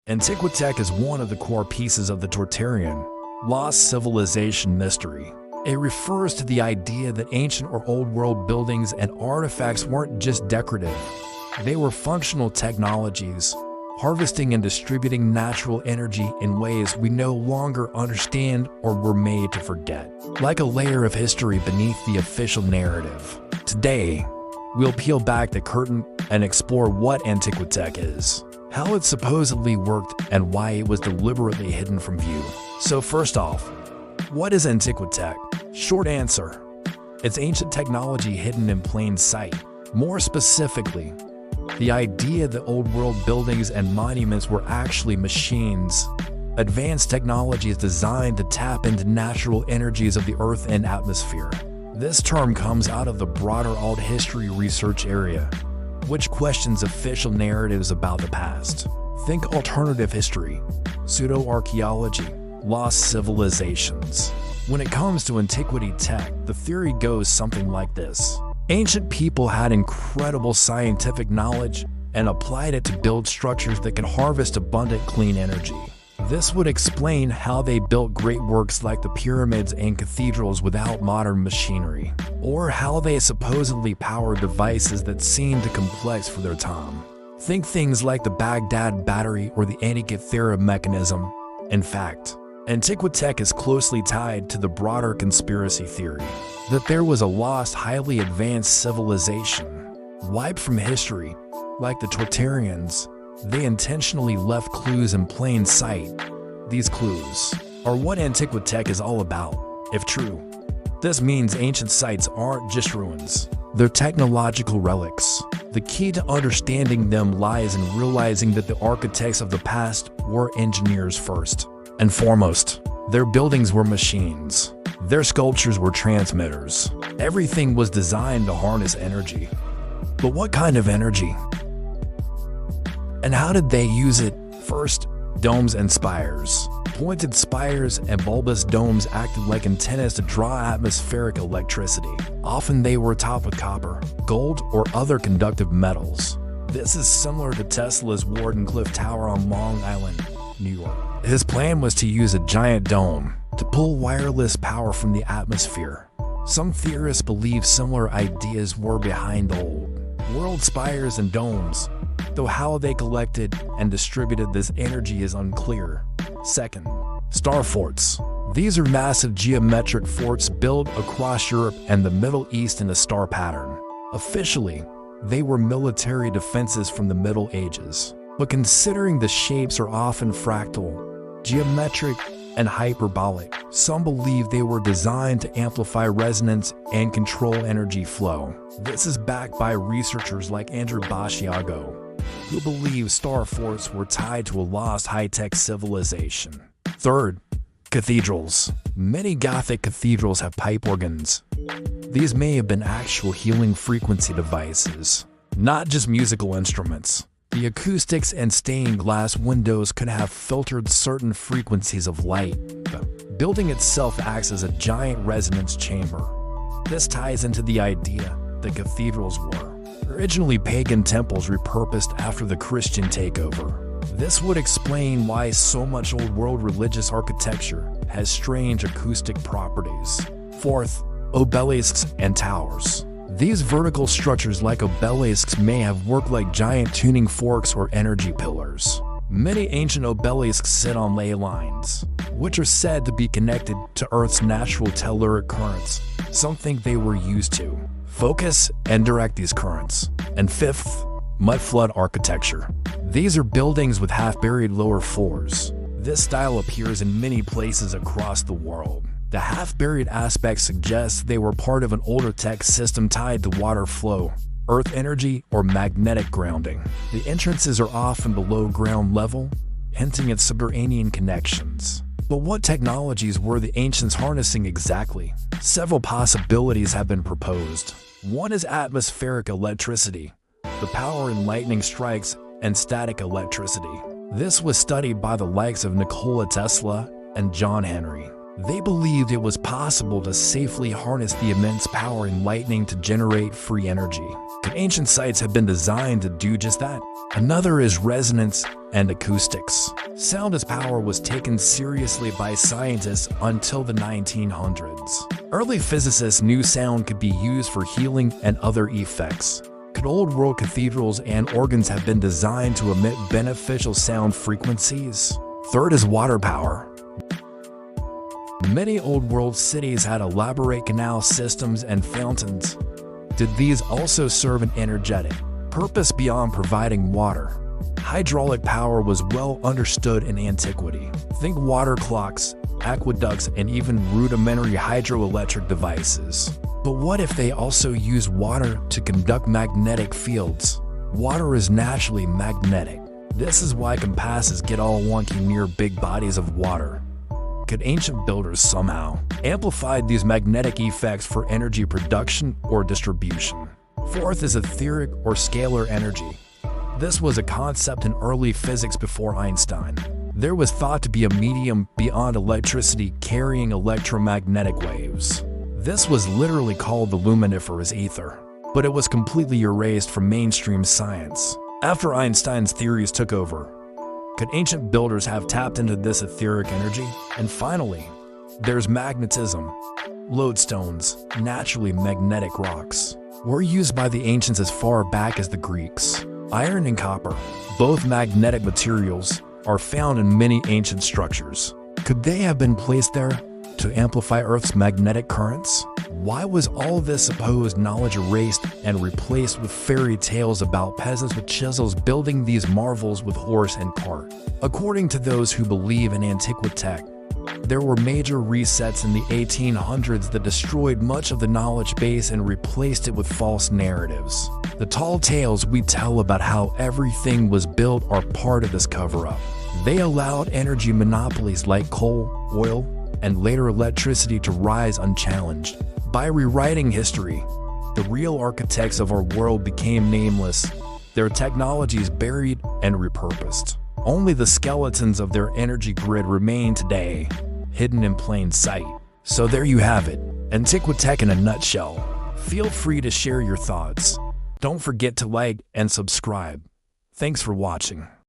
Antiquitech is one of the core pieces of the Tortarian lost civilization mystery. It refers to the idea that ancient or old world buildings and artifacts weren't just decorative. They were functional technologies, harvesting and distributing natural energy in ways we no longer understand or were made to forget. Like a layer of history beneath the official narrative. Today, we'll peel back the curtain and explore what Antiquitech is, how it supposedly worked, and why it was deliberately hidden from view. So first off, what is Antiquitech? Short answer: it's ancient technology hidden in plain sight. More specifically, the idea that old world buildings and monuments were actually machines, advanced technologies designed to tap into natural energies of the earth and atmosphere. This term comes out of the broader alt history research area, which questions official narratives about the past. Think alternative history, pseudo-archaeology, lost civilizations. When it comes to antiquity tech, the theory goes something like this. Ancient people had incredible scientific knowledge and applied it to build structures that could harvest abundant clean energy. This would explain how they built great works like the pyramids and cathedrals without modern machinery, or how they supposedly powered devices that seemed too complex for their time. Think things like the Baghdad battery or the Antikythera mechanism. In fact, Antiquitech is closely tied to the broader conspiracy theory that there was a lost, highly advanced civilization, wiped from history. Like the Tortarians, they intentionally left clues in plain sight. These clues are what Antiquitech is all about. If true, this means ancient sites aren't just ruins, they're technological relics. The key to understanding them lies in realizing that the architects of the past were engineers first and foremost. Their buildings were machines. Their sculptures were transmitters. Everything was designed to harness energy. But what kind of energy? And how did they use it? First, domes and spires. Pointed spires and bulbous domes acted like antennas to draw atmospheric electricity. Often they were topped with copper, gold, or other conductive metals. This is similar to Tesla's Wardenclyffe Tower on Long Island, New York. His plan was to use a giant dome to pull wireless power from the atmosphere. Some theorists believe similar ideas were behind old world spires and domes, though how they collected and distributed this energy is unclear. Second, star forts. These are massive geometric forts built across Europe and the Middle East in a star pattern. Officially, they were military defenses from the Middle Ages. But considering the shapes are often fractal, geometric, and hyperbolic, some believe they were designed to amplify resonance and control energy flow. This is backed by researchers like Andrew Basiago, who believe star forts were tied to a lost high-tech civilization. Third, cathedrals. Many Gothic cathedrals have pipe organs. These may have been actual healing frequency devices, not just musical instruments. The acoustics and stained glass windows could have filtered certain frequencies of light. The building itself acts as a giant resonance chamber. This ties into the idea that cathedrals were originally pagan temples repurposed after the Christian takeover. This would explain why so much old-world religious architecture has strange acoustic properties. Fourth, obelisks and towers. These vertical structures like obelisks may have worked like giant tuning forks or energy pillars. Many ancient obelisks sit on ley lines, which are said to be connected to Earth's natural telluric currents. Some think they were used to focus and direct these currents. And fifth, mudflood architecture. These are buildings with half-buried lower floors. This style appears in many places across the world. The half-buried aspect suggests they were part of an older tech system tied to water flow, earth energy, or magnetic grounding. The entrances are often below ground level, hinting at subterranean connections. But what technologies were the ancients harnessing exactly? Several possibilities have been proposed. One is atmospheric electricity, the power in lightning strikes, and static electricity. This was studied by the likes of Nikola Tesla and John Henry. They believed it was possible to safely harness the immense power in lightning to generate free energy. Could ancient sites have been designed to do just that? Another is resonance and acoustics. Sound as power was taken seriously by scientists until the 1900s. Early physicists knew sound could be used for healing and other effects. Could old world cathedrals and organs have been designed to emit beneficial sound frequencies? Third is water power. Many old world cities had elaborate canal systems and fountains. Did these also serve an energetic purpose beyond providing water? Hydraulic power was well understood in antiquity. Think water clocks, aqueducts, and even rudimentary hydroelectric devices. But what if they also used water to conduct magnetic fields? Water is naturally magnetic. This is why compasses get all wonky near big bodies of water. Could ancient builders somehow amplify these magnetic effects for energy production or distribution? Fourth is etheric or scalar energy. This was a concept in early physics before Einstein. There was thought to be a medium beyond electricity carrying electromagnetic waves. This was literally called the luminiferous ether, but it was completely erased from mainstream science after Einstein's theories took over. Could ancient builders have tapped into this etheric energy? And finally, there's magnetism. Lodestones, naturally magnetic rocks, were used by the ancients as far back as the Greeks. Iron and copper, both magnetic materials, are found in many ancient structures. Could they have been placed there to amplify Earth's magnetic currents? Why was all this supposed knowledge erased and replaced with fairy tales about peasants with chisels building these marvels with horse and cart? According to those who believe in Antiquitech, there were major resets in the 1800s that destroyed much of the knowledge base and replaced it with false narratives. The tall tales we tell about how everything was built are part of this cover-up. They allowed energy monopolies like coal, oil, and later electricity to rise unchallenged. By rewriting history, the real architects of our world became nameless, their technologies buried and repurposed. Only the skeletons of their energy grid remain today, hidden in plain sight. So there you have it, Antiquitech in a nutshell. Feel free to share your thoughts. Don't forget to like and subscribe. Thanks for watching.